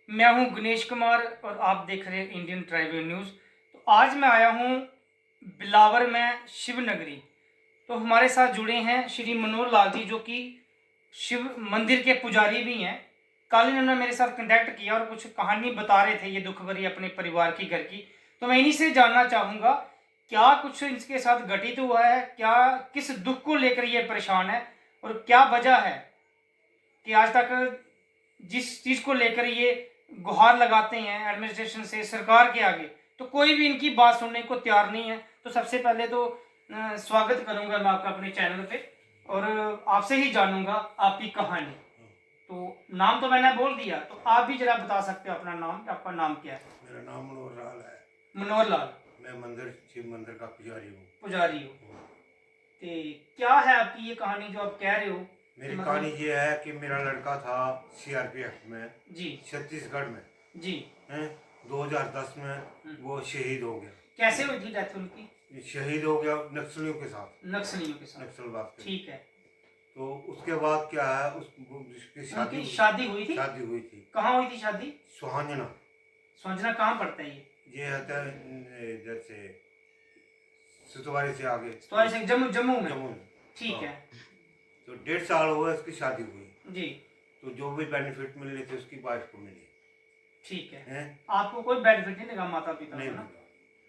मैं हूं गणेश कुमार और आप देख रहे हैं इंडियन ट्राइबल न्यूज़। तो आज मैं आया हूं बिलावर में शिवनगरी। तो हमारे साथ जुड़े हैं श्री मनोहर लाल जी, जो कि शिव मंदिर के पुजारी भी हैं। कल इन्होंने मेरे साथ कांटेक्ट किया और कुछ कहानी बता रहे थे, ये दुख भरी अपने परिवार की घर की। तो मैं इन्हीं से जानना चाहूँगा क्या कुछ इनके साथ घटित हुआ है, क्या किस दुख को लेकर ये परेशान है और क्या वजह है कि आज तक जिस चीज़ को लेकर ये गुहार लगाते हैं एडमिनिस्ट्रेशन से, सरकार के आगे, तो कोई भी इनकी बात सुनने को तैयार नहीं है। तो सबसे पहले तो स्वागत करूंगा मैं आपका अपने चैनल पे और आपसे ही जानूंगा आपकी कहानी। तो नाम तो मैंने बोल दिया, तो आप भी जरा बता सकते हो अपना नाम, आपका नाम क्या है? मेरा नाम मनोहर लाल है। मनोहर लाल। मैं शिव मंदिर का पुजारी हूँ। पुजारी हो? तो क्या है आपकी ये कहानी जो आप कह रहे हो? मेरी कहानी ये है कि मेरा लड़का था सीआरपीएफ में जी छत्तीसगढ़ में जी। हैं। 2010 में वो शहीद हो गया। कैसे हुई थी डेथ उनकी? शहीद हो गया नक्सलियों के साथ। नक्सलियों के साथ? नक्सलवाद के। ठीक है। तो उसके बाद क्या है, उसकी शादी हुई थी? शादी हुई थी। कहाँ हुई थी शादी? सुहांजना। सुहांजना कहाँ पड़ता है ये है इधर से सुतवारी से आगे। जम्मू जम्मू में? जम्मू में। ठीक है। तो 1.5 साल हुआ इसकी शादी हुई जी। तो जो भी बेनिफिट मिलने थे उसकी वाइफ को मिले। ठीक है। हैं? आपको कोई बेनिफिट नहीं लगा माता पिता नहीं को ना? मिला।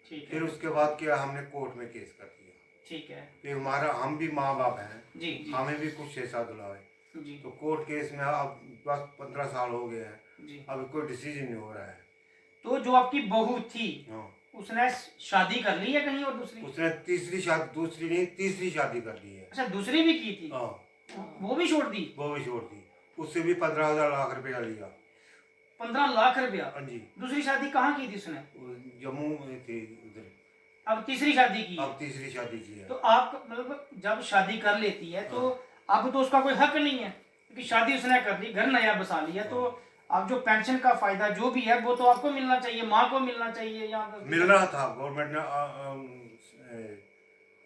ठीक है। फिर उसके बाद क्या, हमने कोर्ट में केस कर दिया। ठीक है। फिर हम भी माँ बाप हैं। जी जी। हमें भी कुछ ऐसा दिलाए। जी तो कोर्ट केस में अब बस 15 साल हो गए हैं। जी। अभी कोई डिसीजन नहीं हो रहा है। तो जो आपकी बहू थी, हाँ, उसने शादी कर ली है कहीं और दूसरी? उसने दूसरी नहीं तीसरी शादी कर ली है। अच्छा, दूसरी भी की थी? हाँ, वो भी छोड़ दी? वो भी छोड़ दी। उससे भी 15,000 लाख रुपया लिया। 15 लाख रुपया? हाँ जी। दूसरी शादी कहाँ की थी उसने? जम्मू में थी उधर। अब तीसरी शादी की है? अब तीसरी शादी की है। तो आप मतलब जब शादी कर लेती है तो अब तो उसका कोई हक नहीं है, क्योंकि शादी उसने कर ली, घर नया बसा लिया, तो अब जो पेंशन का फायदा जो भी है वो तो आपको मिलना चाहिए, माँ को मिलना चाहिए। या मिल रहा था, गवर्नमेंट ने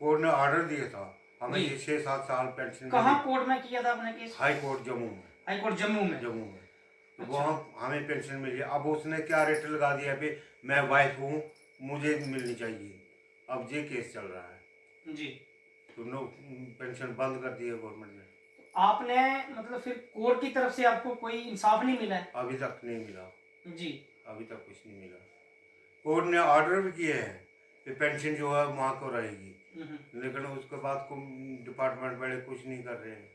कोर्ट ने ऑर्डर दिया था हमें ये 6-7 साल पेंशन। कहाँ कोर्ट में किया था आपने केस? हाई कोर्ट जम्मू में। हाई कोर्ट जम्मू में? जम्मू में। तो अच्छा। वो हमें पेंशन मिली। अब उसने क्या रेट लगा दिया पे, मैं वाइफ हूँ मुझे मिलनी चाहिए। अब ये केस चल रहा है जी। तो नो, पेंशन बंद कर दी है गवर्नमेंट ने। आपने मतलब फिर कोर्ट की तरफ से आपको कोई इंसाफ नहीं मिला है? अभी तक नहीं मिला। जी। अभी तक कुछ नहीं मिला। कोर्ट ने ऑर्डर भी किए हैं कि पेंशन जो है माँ को रहेगी, लेकिन उसके बाद को डिपार्टमेंट वाले कुछ नहीं कर रहे हैं।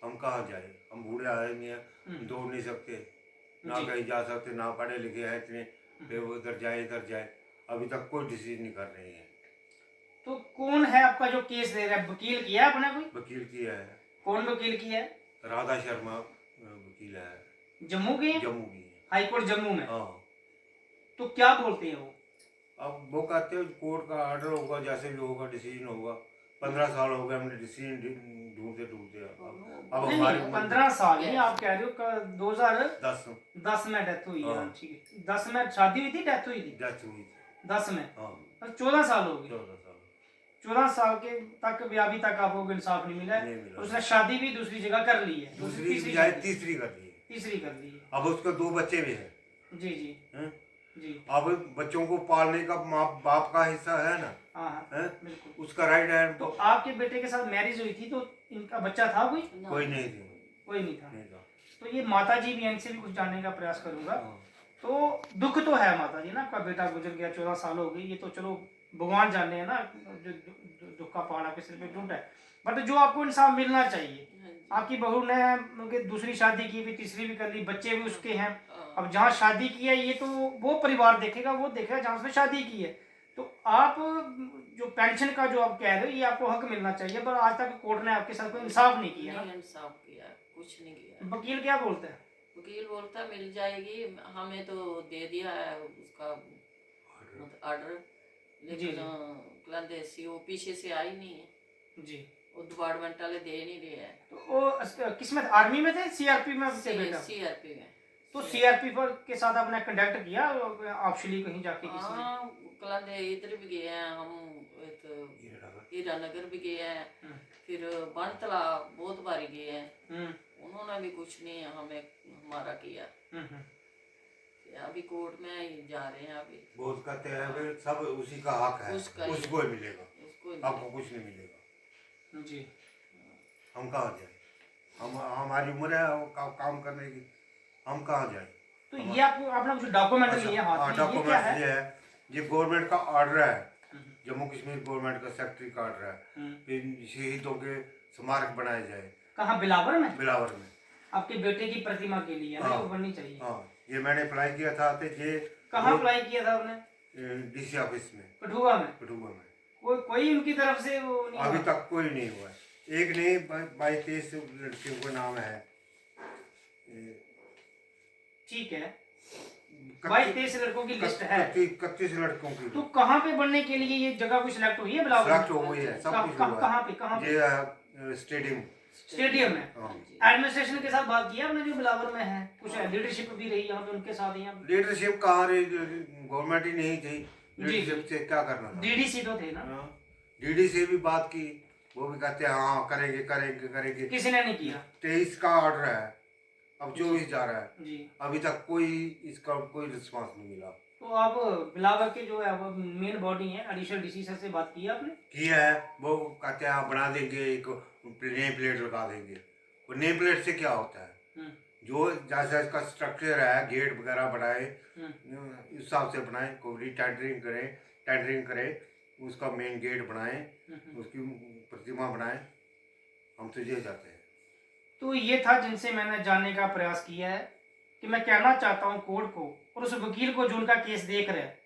हम कहाँ जाए, हम बूढ़े आदमी हैं, दौड़ नहीं सकते, ना कहीं जा सकते, ना पढ़े लिखे हैं इतने फिर वो इधर जाए। अभी तक कोई डिसीजन नहीं कर रहे हैं। तो कौन है आपका जो केस दे रहा है? वकील किया है आपने कोई? वकील किया है। कौन वकील किया है? राधा शर्मा वकील है। जम्मू की? जम्मू की है। हाई कोर्ट जम्मू में? हाँ। तो क्या बोलते हैं वो? अब वो कहते हैं कोर्ट का ऑर्डर होगा, जैसे भी होगा डिसीजन होगा। 15 साल हो गए हमने डिसीजन ढूंढते। अब हमारी 15 साल नहीं, आप कह रहे हो 2010 में डेथ हुई है। ठीक है, 10 में शादी हुई थी, डेथ हुई थी? डेथ हुई थी 10 में? हाँ। 14 साल हो गए। 14 साल। 14 साल के तक भी अभी तक आपको इंसाफ नहीं मिला है। उसने शादी भी दूसरी जगह कर ली है? तीसरी कर ली है। तीसरी कर ली है। अब उसके 2 बच्चे भी हैं। जी जी जी। अब बच्चों को पालने का माँ बाप का हिस्सा है ना। हाँ बिल्कुल, उसका राइट है। तो आपके बेटे के साथ मैरिज हुई थी तो इनका बच्चा था कोई? कोई नहीं थी। कोई नहीं था। तो ये माता जी भी, इनसे भी कुछ जानने का प्रयास करूंगा। तो दुख तो है माता जी ना, आपका बेटा गुजर गया, 14 साल हो गई, ये तो चलो भगवान जाने हैं ना, जो दुख का पहाड़ आपके सिर पे टूटा है। बट जो आपको इंसाफ मिलना चाहिए, आपकी बहू ने दूसरी शादी की भी, तीसरी भी कर ली, बच्चे भी उसके हैं। अब जहाँ शादी की है ये तो वो परिवार देखेगा, वो देखेगा जहाँ उसने शादी की है। तो आप जो पेंशन का जो आप कह रहे हो, ये आपको हक मिलना चाहिए, पर आज तक कोर्ट ने आपके साथ कोई इंसाफ नहीं किया। नहीं इंसाफ किया, कुछ नहीं किया। वकील क्या बोलते हैं? वकील बोलता मिल जाएगी, हमें तो दे दिया है उसका ऑर्डर, लेकिन कहते सीओ पीछे से आई नहीं है जी, वो डिपार्टमेंट वाले दे नहीं रहे हैं। तो वो किसमें आर्मी में थे, सीआरपी में? सीआरपी में। तो सीआरपी पर के साथ आपने कांटेक्ट किया ऑप्शनली कहीं जाके? हाँ, कलांदे इधर भी गए हैं हम, हीरानगर भी गए हैं, फिर बनतला बहुत बारी गए हैं, उन्होंने भी कुछ नहीं हमें हमारा किया। अभी कोर्ट में ही जा रहे हैं अभी। बहुत कहते हैं भाई सब उसी का हक है, उसका ही उसको ही मिलेगा, उसको ही आपको कुछ नहीं मिलेगा। जी। हम कहाँ जाए, हम हमारी उम्र है काम करने की, हम कहाँ जाए। तो ये आपको आपने जो डॉक्यूमेंट लिए हाथ में, ये क्या डॉक्यूमेंट है? ये है, ये गवर्नमेंट का ऑर्डर है, जम्मू कश्मीर गवर्नमेंट का सेक्रेटरी का ऑर्डर है कि शहीदों के स्मारक बनाए जाए। कहाँ, बिलावर में? बिलावर में आपके बेटे की प्रतिमा के लिए ना, हाँ। वो बननी चाहिए। हाँ, ये मैंने अप्लाई किया था, तो ये कहाँ अप्लाई किया था आपने? डीसी ऑफिस में, कठुआ में। कठुआ में। कोई उनकी तरफ से वो नहीं अभी हुआ? तक कोई नहीं हुआ है। एक नहीं 22-23 लड़कियों का नाम है। ठीक है, 22-23 लड़कों की लिस्ट है। 31 लड़कों की तो कहाँ पे बनने के लिए ये जगह कोई सिलेक्ट हुई है बिलावर में? सिलेक्ट हो गई है, सब कुछ हुआ कहाँ पे कहाँ पे? ये स्टेडियम स्टेडियम में। हाँ। एडमिनिस्ट्रेशन के साथ बात किया आपने जो बिलावर में है? कुछ लीडरशिप भी रही यहाँ पे उनके साथ? यहाँ लीडरशिप कहाँ रही, गवर्नमेंट ही नहीं थी, लीडरशिप से क्या करना था। डीडीसी तो थे ना? डीडी से भी बात की, वो भी कहते हैं हाँ करेंगे करेंगे करेंगे। किसी ने नहीं किया। 23 का ऑर्डर है, अब 24 जा रहा है, जी। अभी तक कोई इसका कोई रिस्पांस नहीं मिला। तो आप बिलावर के जो है वो मेन बॉडी है, एडिशनल डीसी सर से बात की है आपने? किया है, वो कहते हैं हाँ बना देंगे, एक नेम प्लेट लगा देंगे। वो नेम प्लेट से क्या होता है, जो जैसा इसका स्ट्रक्चर है, गेट वगैरह बनाए इस हिसाब से बनाए, कोई टेंडरिंग करें, उसका मेन गेट बनाएं, उसकी प्रतिमा बनाएं, हम तो ये चाहते हैं। तो ये था जिनसे मैंने जानने का प्रयास किया है कि मैं कहना चाहता हूँ कोर्ट को और उस वकील को जो उनका केस देख रहा है